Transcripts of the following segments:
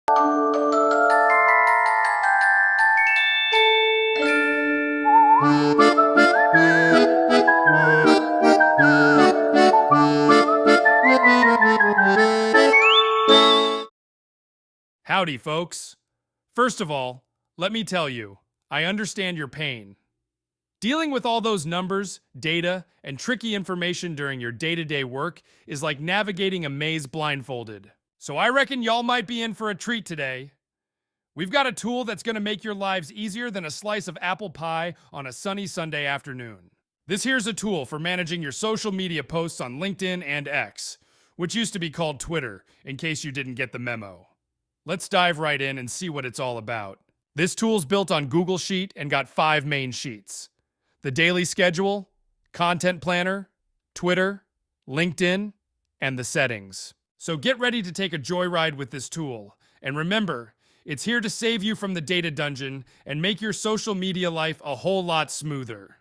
Howdy, folks. First of all, let me tell you, I understand your pain. Dealing with all those numbers, data, and tricky information during your day-to-day work is like navigating a maze blindfolded. So I reckon y'all might be in for a treat today. We've got a tool that's going to make your lives easier than a slice of apple pie on a sunny Sunday afternoon. This here's a tool for managing your social media posts on LinkedIn and X, which used to be called Twitter, in case you didn't get the memo. Let's dive right in and see what it's all about. This tool's built on Google Sheet and got 5 main sheets: the daily schedule, content planner, Twitter, LinkedIn, and the settings. So get ready to take a joyride with this tool. And remember, it's here to save you from the data dungeon and make your social media life a whole lot smoother.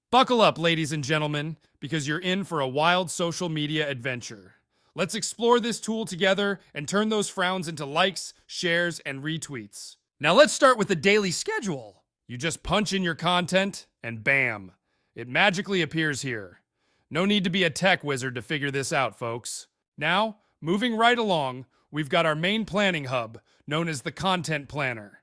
Buckle up, ladies and gentlemen, because you're in for a wild social media adventure. Let's explore this tool together and turn those frowns into likes, shares, and retweets. Now let's start with the daily schedule. You just punch in your content, and bam, it magically appears here. No need to be a tech wizard to figure this out, folks. Now, moving right along, we've got our main planning hub, known as the Content Planner.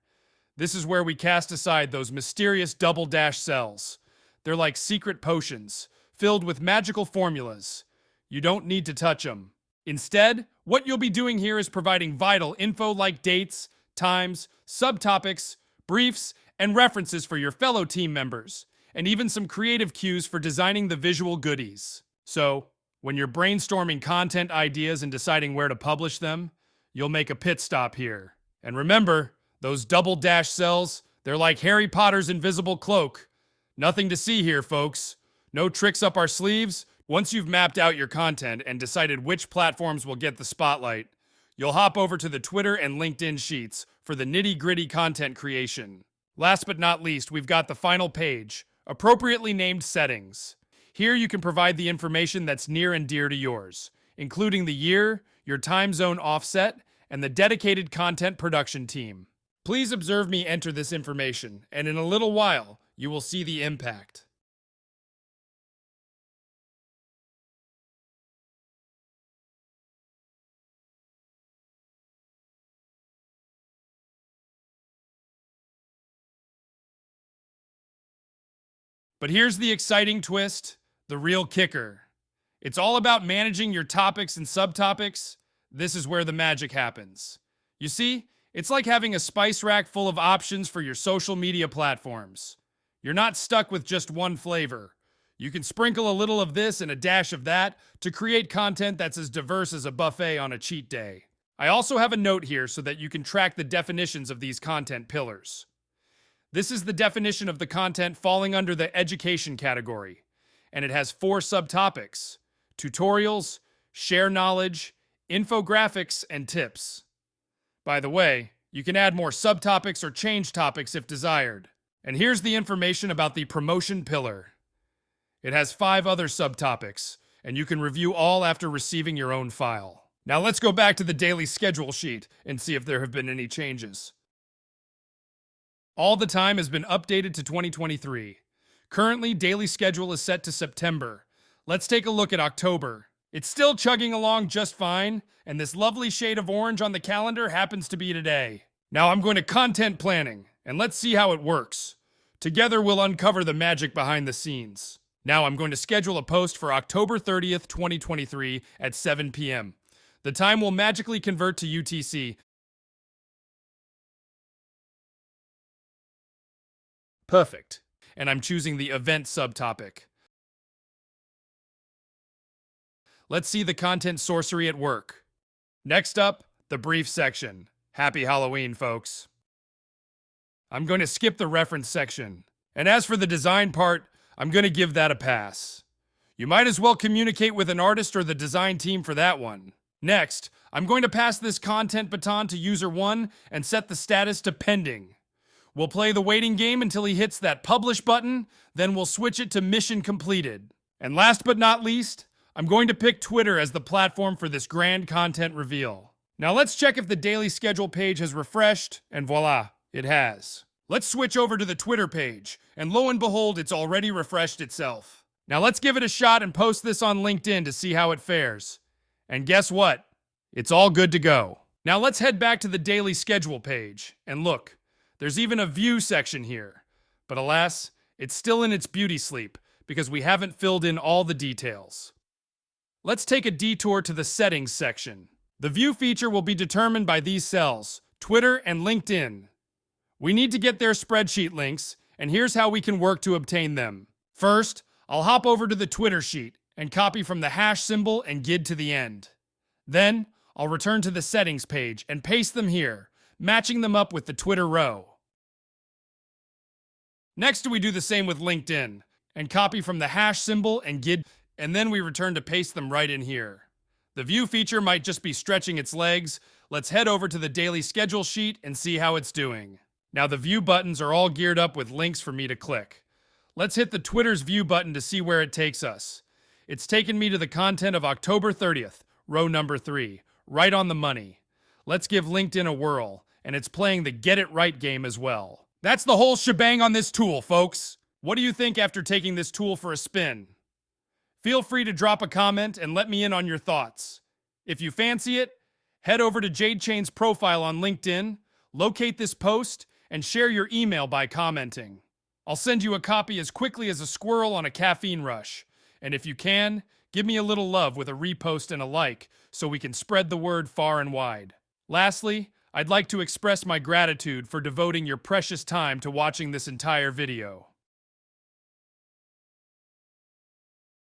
This is where we cast aside those mysterious double-dash cells. They're like secret potions, filled with magical formulas. You don't need to touch them. Instead, what you'll be doing here is providing vital info like dates, times, subtopics, briefs, and references for your fellow team members, and even some creative cues for designing the visual goodies. So, when you're brainstorming content ideas and deciding where to publish them, you'll make a pit stop here. And remember, those double dash cells, they're like Harry Potter's invisible cloak. Nothing to see here, folks. No tricks up our sleeves. Once you've mapped out your content and decided which platforms will get the spotlight, you'll hop over to the Twitter and LinkedIn sheets for the nitty-gritty content creation. Last but not least, we've got the final page, appropriately named Settings. Here you can provide the information that's near and dear to yours, including the year, your time zone offset, and the dedicated content production team. Please observe me enter this information, and in a little while, you will see the impact. But here's the exciting twist, the real kicker. It's all about managing your topics and subtopics. This is where the magic happens. You see, it's like having a spice rack full of options for your social media platforms. You're not stuck with just one flavor. You can sprinkle a little of this and a dash of that to create content that's as diverse as a buffet on a cheat day. I also have a note here so that you can track the definitions of these content pillars. This is the definition of the content falling under the education category, and it has 4 subtopics: tutorials, share knowledge, infographics, and tips. By the way, you can add more subtopics or change topics if desired. And here's the information about the promotion pillar. It has 5 other subtopics, and you can review all after receiving your own file. Now let's go back to the daily schedule sheet and see if there have been any changes. All the time has been updated to 2023. Currently, daily schedule is set to September. Let's take a look at October. It's still chugging along just fine, and this lovely shade of orange on the calendar happens to be today. Now I'm going to content planning, and let's see how it works. Together we'll uncover the magic behind the scenes. Now I'm going to schedule a post for October 30th, 2023 at 7 p.m. The time will magically convert to UTC. Perfect. And I'm choosing the event subtopic. Let's see the content sorcery at work. Next up, the brief section. Happy Halloween, folks. I'm going to skip the reference section. And as for the design part, I'm going to give that a pass. You might as well communicate with an artist or the design team for that one. Next, I'm going to pass this content baton to user 1 and set the status to pending. We'll play the waiting game until he hits that publish button, then we'll switch it to mission completed. And last but not least, I'm going to pick Twitter as the platform for this grand content reveal. Now let's check if the daily schedule page has refreshed, and voila, it has. Let's switch over to the Twitter page, and lo and behold, it's already refreshed itself. Now let's give it a shot and post this on LinkedIn to see how it fares. And guess what? It's all good to go. Now let's head back to the daily schedule page, and look, there's even a view section here. But alas, it's still in its beauty sleep, because we haven't filled in all the details. Let's take a detour to the settings section. The view feature will be determined by these cells, Twitter and LinkedIn. We need to get their spreadsheet links, and here's how we can work to obtain them. First, I'll hop over to the Twitter sheet and copy from the hash symbol and GID to the end. Then, I'll return to the settings page and paste them here, matching them up with the Twitter row. Next, we do the same with LinkedIn and copy from the hash symbol and GID, and then we return to paste them right in here. The view feature might just be stretching its legs. Let's head over to the daily schedule sheet and see how it's doing. Now the view buttons are all geared up with links for me to click. Let's hit the Twitter's view button to see where it takes us. It's taken me to the content of October 30th, row number 3, right on the money. Let's give LinkedIn a whirl, and it's playing the get it right game as well. That's the whole shebang on this tool, folks. What do you think after taking this tool for a spin? Feel free to drop a comment and let me in on your thoughts. If you fancy it, head over to Jade Chain's profile on LinkedIn, locate this post, and share your email by commenting. I'll send you a copy as quickly as a squirrel on a caffeine rush. And if you can, give me a little love with a repost and a like so we can spread the word far and wide. Lastly, I'd like to express my gratitude for devoting your precious time to watching this entire video.